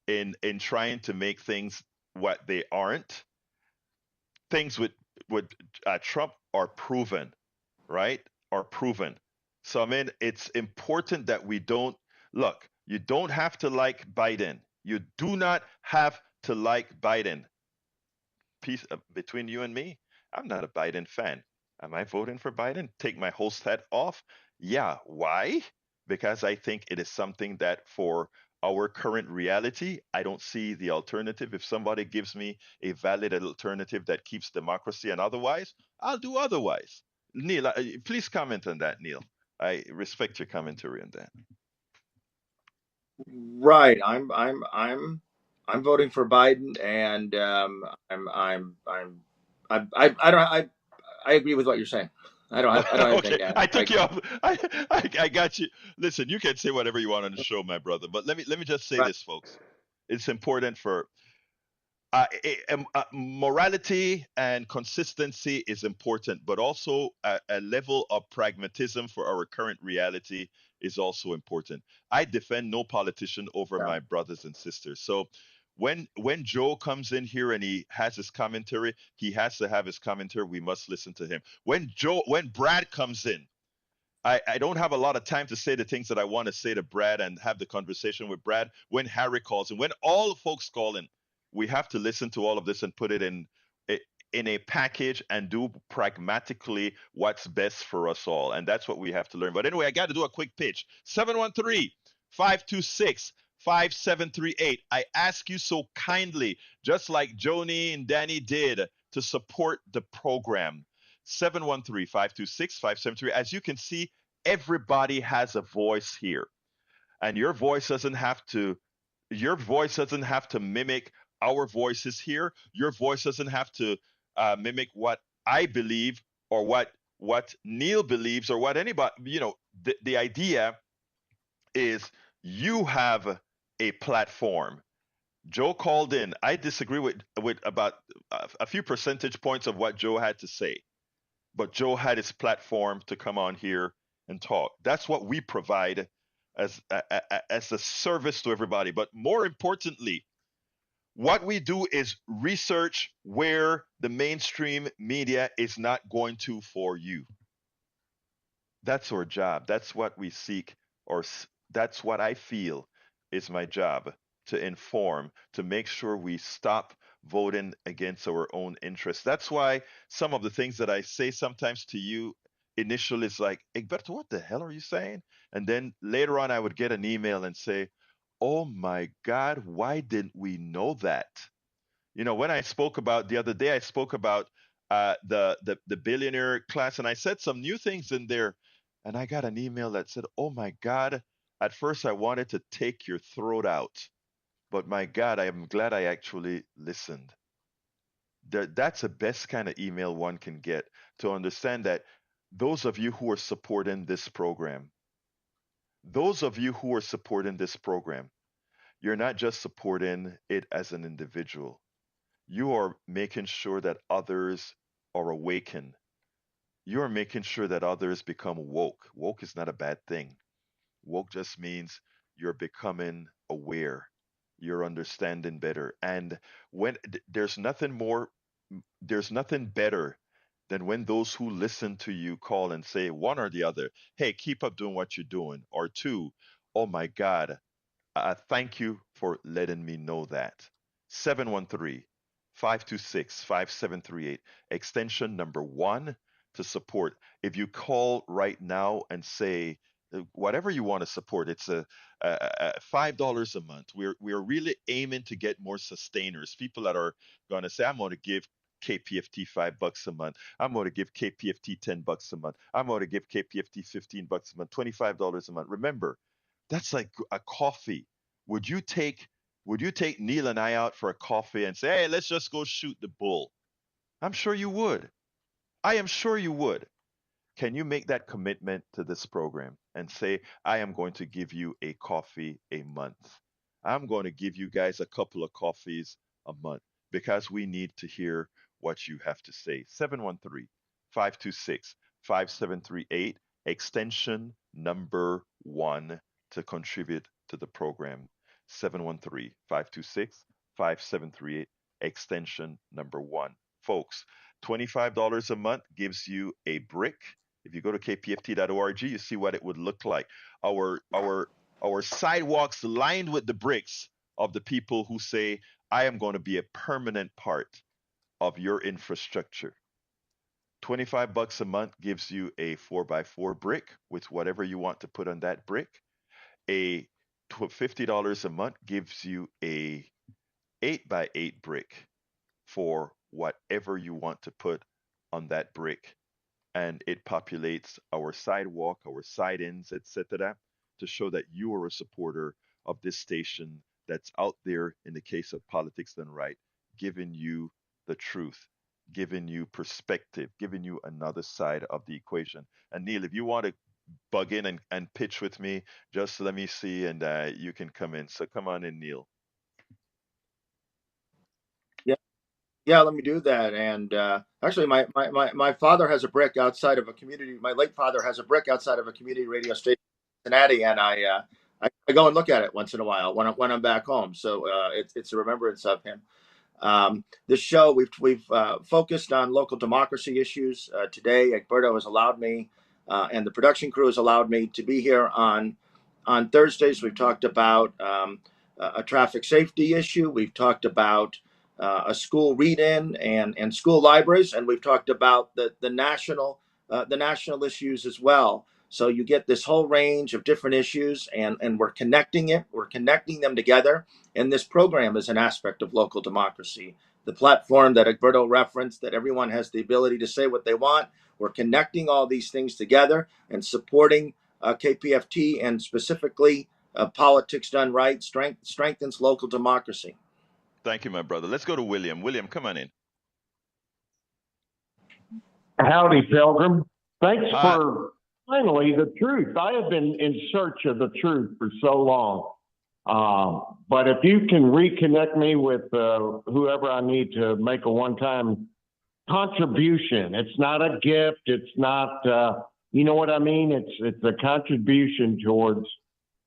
in trying to make things what they aren't. Things with Trump are proven, right? Are proven. So I mean, it's important that we don't look. You don't have to like Biden. You do not have to like Biden. Peace between you and me. I'm not a Biden fan. Am I voting for Biden? Take my host hat off? Yeah. Why? Because I think it is something that for our current reality, I don't see the alternative. If somebody gives me a valid alternative that keeps democracy and otherwise, I'll do otherwise. Neil, please comment on that, Neil. I respect your commentary on that. Right. I'm voting for Biden, and I agree with what you're saying. I don't okay. I took you off. I got you. Listen, you can say whatever you want on the show, my brother. But let me just say this, folks. It's important for morality and consistency is important, but also a level of pragmatism for our current reality is also important. I defend no politician over my brothers and sisters. So when Joe comes in here and he has his commentary, he has to have his commentary. We must listen to him. When Brad comes in, I don't have a lot of time to say the things that I want to say to Brad and have the conversation with Brad. When Harry calls and when all the folks call in, we have to listen to all of this and put it in a package and do pragmatically what's best for us all. And that's what we have to learn. But anyway, I got to do a quick pitch. 713-526-5738. I ask you so kindly, just like Joni and Danny did, to support the program. 713-526-5738. As you can see, everybody has a voice here. And your voice doesn't have to mimic our voices here. Your voice doesn't have to mimic what I believe or what Neil believes or what anybody, the idea is you have a platform. Joe called in. I disagree with about a few percentage points of what Joe had to say, but Joe had his platform to come on here and talk. That's what we provide as a service to everybody. But more importantly, what we do is research where the mainstream media is not going to for you. That's our job. That's what we seek, or that's what I feel is my job, to inform, to make sure we stop voting against our own interests. That's why some of the things that I say sometimes to you initially is like, Egberto, what the hell are you saying? And then later on, I would get an email and say, oh my God, why didn't we know that? When I spoke about the other day, I spoke about the billionaire class, and I said some new things in there, and I got an email that said, oh my God, at first I wanted to take your throat out, but my God, I am glad I actually listened. That's the best kind of email one can get, to understand that those of you who are supporting this program, you're not just supporting it as an individual. You are making sure that others are awakened. You are making sure that others become woke. Woke is not a bad thing. Woke just means you're becoming aware. You're understanding better. And when there's nothing better than when those who listen to you call and say one or the other, hey, keep up doing what you're doing. Or two, oh my God, thank you for letting me know that. 713-526-5738, extension number 1 to support. If you call right now and say whatever you want to support, it's a $5 a month. We're really aiming to get more sustainers, people that are going to say, I'm going to give KPFT $5 a month. I'm going to give KPFT $10 a month. I'm going to give KPFT $15 a month, $25 a month. Remember, that's like a coffee. Would you take Neil and I out for a coffee and say, hey, let's just go shoot the bull? I'm sure you would. I am sure you would. Can you make that commitment to this program and say, I am going to give you a coffee a month? I'm going to give you guys a couple of coffees a month, because we need to hear what you have to say. 713-526-5738, extension number 1 to contribute to the program. 713-526-5738, extension number 1. Folks, $25 a month gives you a brick. If you go to kpft.org, you see what it would look like. Our sidewalks lined with the bricks of the people who say, I am going to be a permanent part of your infrastructure. $25 a month gives you a 4x4 brick with whatever you want to put on that brick. A $50 a month gives you a 8x8 brick for whatever you want to put on that brick. And it populates our sidewalk, our side-ins, etc., to show that you are a supporter of this station that's out there, in the case of Politics Done Right, giving you the truth, giving you perspective, giving you another side of the equation. And Neil, if you want to bug in and pitch with me, just let me see, and you can come in. So come on in, Neil. Yeah, let me do that. And actually, my father has a brick outside of a community. My late father has a brick outside of a community radio station in Cincinnati, and I go and look at it once in a while when I'm back home. So it's a remembrance of him. This show, we've focused on local democracy issues. Today, Egberto has allowed me, and the production crew has allowed me to be here on Thursdays. We've talked about a traffic safety issue. We've talked about a school read-in and school libraries, and we've talked about the national issues as well. So you get this whole range of different issues, and we're connecting it. We're connecting them together. And this program is an aspect of local democracy. The platform that Egberto referenced, that everyone has the ability to say what they want. We're connecting all these things together and supporting KPFT, and specifically politics done right strengthens local democracy. Thank you, my brother. Let's go to William. William, come on in. Howdy, Pilgrim. Thanks Hi. for finally the truth. I have been in search of the truth for so long. But if you can reconnect me with whoever I need to make a one-time contribution, it's not a gift. It's not, you know what I mean? It's a contribution towards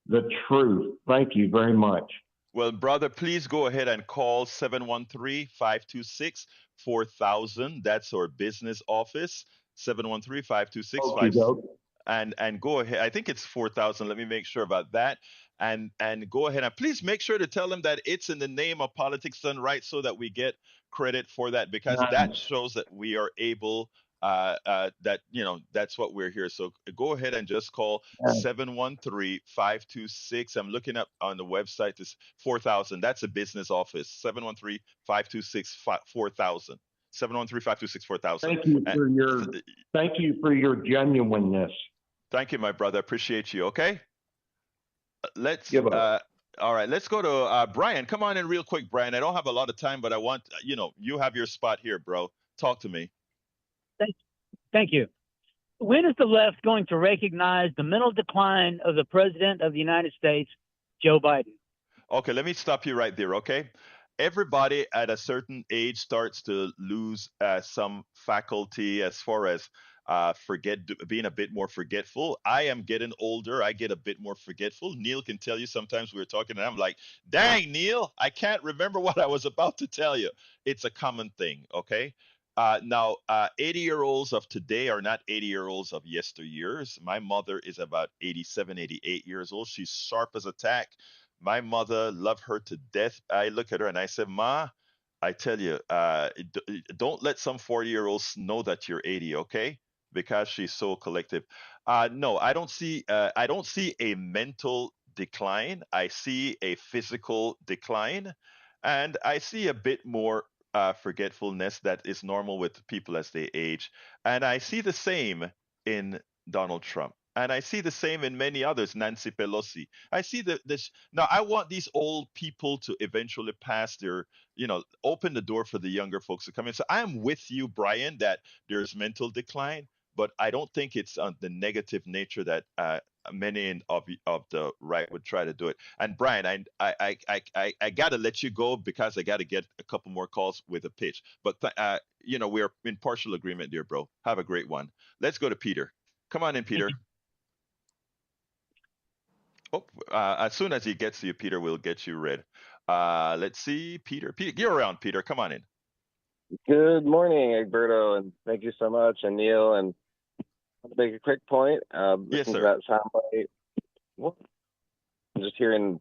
the truth. Thank you very much. Well, brother, please go ahead and call 713-526-4000. That's our business office, 713-526-5000. And go ahead. I think it's 4,000. Let me make sure about that. And go ahead and please make sure to tell them that it's in the name of Politics Done Right, so that we get credit for that, because that shows that we are able, that, you know, that's what we're here. So go ahead and just call 713-526. I'm looking up on the website, it's 4,000. That's a business office, 713-526-4000. 713-526-4000. Thank you for your genuineness. Thank you, my brother. Appreciate you. Okay. All right. Let's go to Brian. Come on in real quick, Brian. I don't have a lot of time, but I want, you have your spot here, bro. Talk to me. Thank you. When is the left going to recognize the mental decline of the President of the United States, Joe Biden? Okay, let me stop you right there, okay? Everybody at a certain age starts to lose some faculty as far as being a bit more forgetful. I am getting older. I get a bit more forgetful. Neil can tell you sometimes we're talking and I'm like, dang, Neil, I can't remember what I was about to tell you. It's a common thing, okay? Now, 80-year-olds of today are not 80-year-olds of yesteryears. My mother is about 87, 88 years old. She's sharp as a tack. My mother, love her to death. I look at her and I said, Ma, I tell you, don't let some 40-year-olds know that you're 80, okay? Because she's so collective. No, I don't see a mental decline. I see a physical decline, and I see a bit more forgetfulness that is normal with people as they age. And I see the same in Donald Trump. And I see the same in many others, Nancy Pelosi. I see this. Now, I want these old people to eventually pass their, open the door for the younger folks to come in. So I'm with you, Brian, that there's mental decline, but I don't think it's on the negative nature that many of the right would try to do it. And Brian, I got to let you go because I got to get a couple more calls with a pitch. But, we're in partial agreement, dear bro. Have a great one. Let's go to Peter. Come on in, Peter. Oh, as soon as he gets to you, Peter, we'll get you read. Let's see, Peter, you're around, Peter. Come on in. Good morning, Egberto, and thank you so much, and Neil. And I'll make a quick point. Yes, sir. To that soundbite, I'm just hearing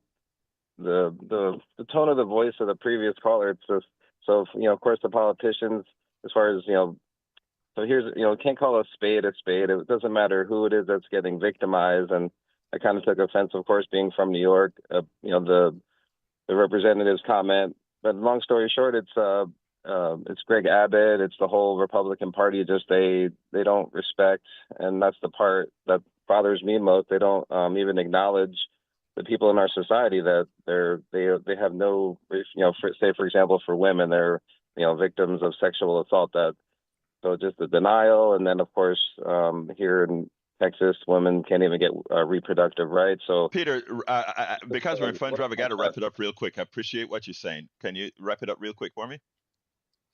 the tone of the voice of the previous caller. It's just so of course the politicians, as far as so here's can't call a spade a spade. It doesn't matter who it is that's getting victimized. And I kind of took offense, of course, being from New York, the representative's comment. But long story short, it's Greg Abbott. It's the whole Republican Party. Just they don't respect, and that's the part that bothers me most. They don't even acknowledge the people in our society that they have no, say for example, for women, they're victims of sexual assault. So just the denial, and then of course here in Texas, women can't even get reproductive rights. So, Peter, because we're in fun drive, I got to wrap it up real quick. I appreciate what you're saying. Can you wrap it up real quick for me?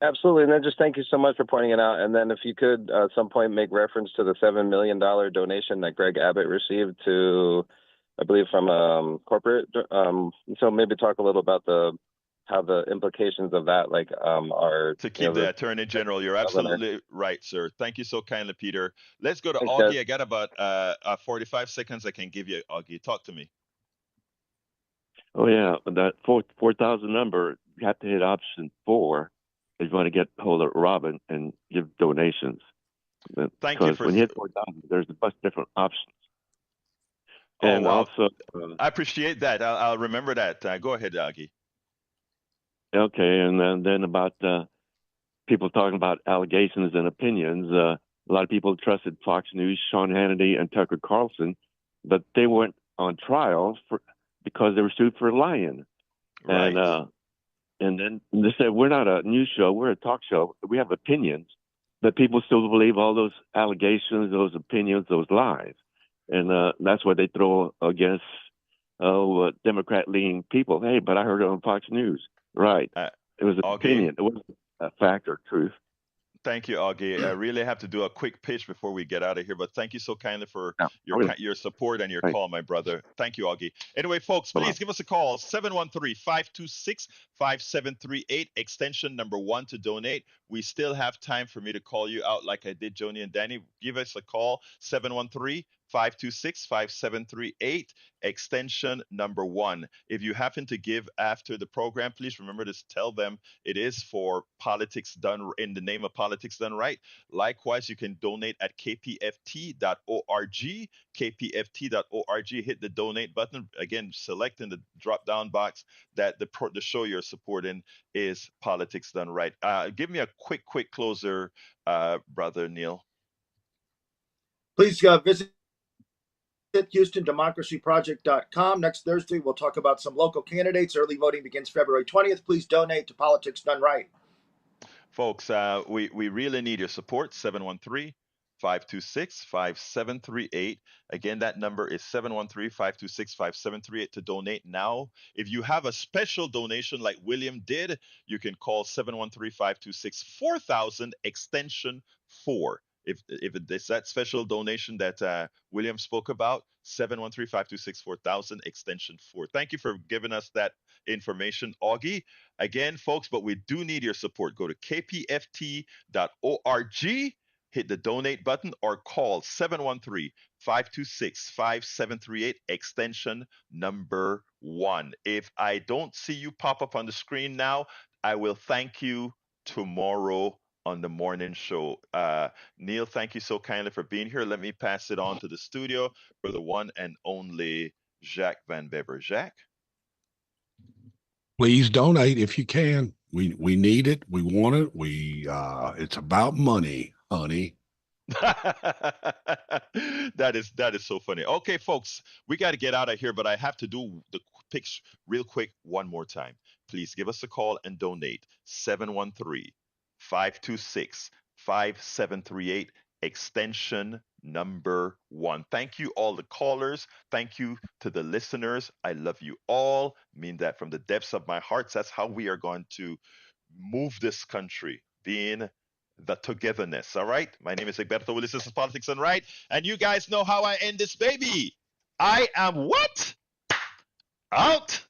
Absolutely. And then just thank you so much for pointing it out. And then if you could at some point make reference to the $7 million donation that Greg Abbott received to, I believe, from corporate. So maybe talk a little about how the implications of that are to keep the Attorney General. You're absolutely right, sir. Thank you so kindly, Peter. Let's go to Augie. I got about 45 seconds I can give you, Augie. Talk to me. Oh yeah, that 4,000 number, you have to hit option 4 if you want to get hold of Robin and give donations. Thank you Because for. when you hit 4,000, there's a bunch of different options. Oh, And wow. also, I appreciate that. I'll remember that. Go ahead, Augie. okay, and then about people talking about allegations and opinions. A lot of people trusted Fox News, Sean Hannity, and Tucker Carlson, but they weren't on trial because they were sued for lying. Right. And then they said, we're not a news show, we're a talk show. We have opinions, but people still believe all those allegations, those opinions, those lies. And that's what they throw against Democrat-leaning people. Hey, but I heard it on Fox News. Right. It was an opinion. It wasn't a fact or truth. Thank you, Augie. I really have to do a quick pitch before we get out of here, but thank you so kindly for your support and your call, my brother. Thank you, Augie. Anyway, folks, please give us a call, 713-526-5738, extension number 1 to donate. We still have time for me to call you out like I did Joni and Danny. Give us a call, 713-526-5738, extension number 1. If you happen to give after the program, please remember to tell them it is for politics done in the name of politics done right. Likewise, you can donate at kpft.org. kpft.org. Hit the donate button. Again, select in the drop down box that the show you're supporting is politics done right. Give me a quick closer, brother Neil. Please visit HoustonDemocracyProject.com. Next Thursday, we'll talk about some local candidates. Early voting begins February 20th. Please donate to Politics Done Right. Folks, we really need your support. 713-526-5738. Again, that number is 713-526-5738 to donate now. If you have a special donation like William did, you can call 713-526-4000, extension 4. If it's that special donation that William spoke about, 713-526-4000, extension 4. Thank you for giving us that information, Augie. Again, folks, but we do need your support. Go to kpft.org, hit the donate button, or call 713-526-5738, extension number 1. If I don't see you pop up on the screen now, I will thank you tomorrow on the morning show. Neil, thank you so kindly for being here. Let me pass it on to the studio for the one and only Jacques Van Bever. Jacques? Please donate if you can. We need it. We want it. It's about money, honey. That is so funny. Okay, folks, we got to get out of here, but I have to do the picks real quick one more time. Please give us a call and donate. 713-526-5738, extension number 1. Thank you, all the callers. Thank you to the listeners. I love you all. I mean that from the depths of my heart. That's how we are going to move this country, being the togetherness. All right. My name is Egberto Willis. This is Politics Done Right. And you guys know how I end this baby. I am what? Out.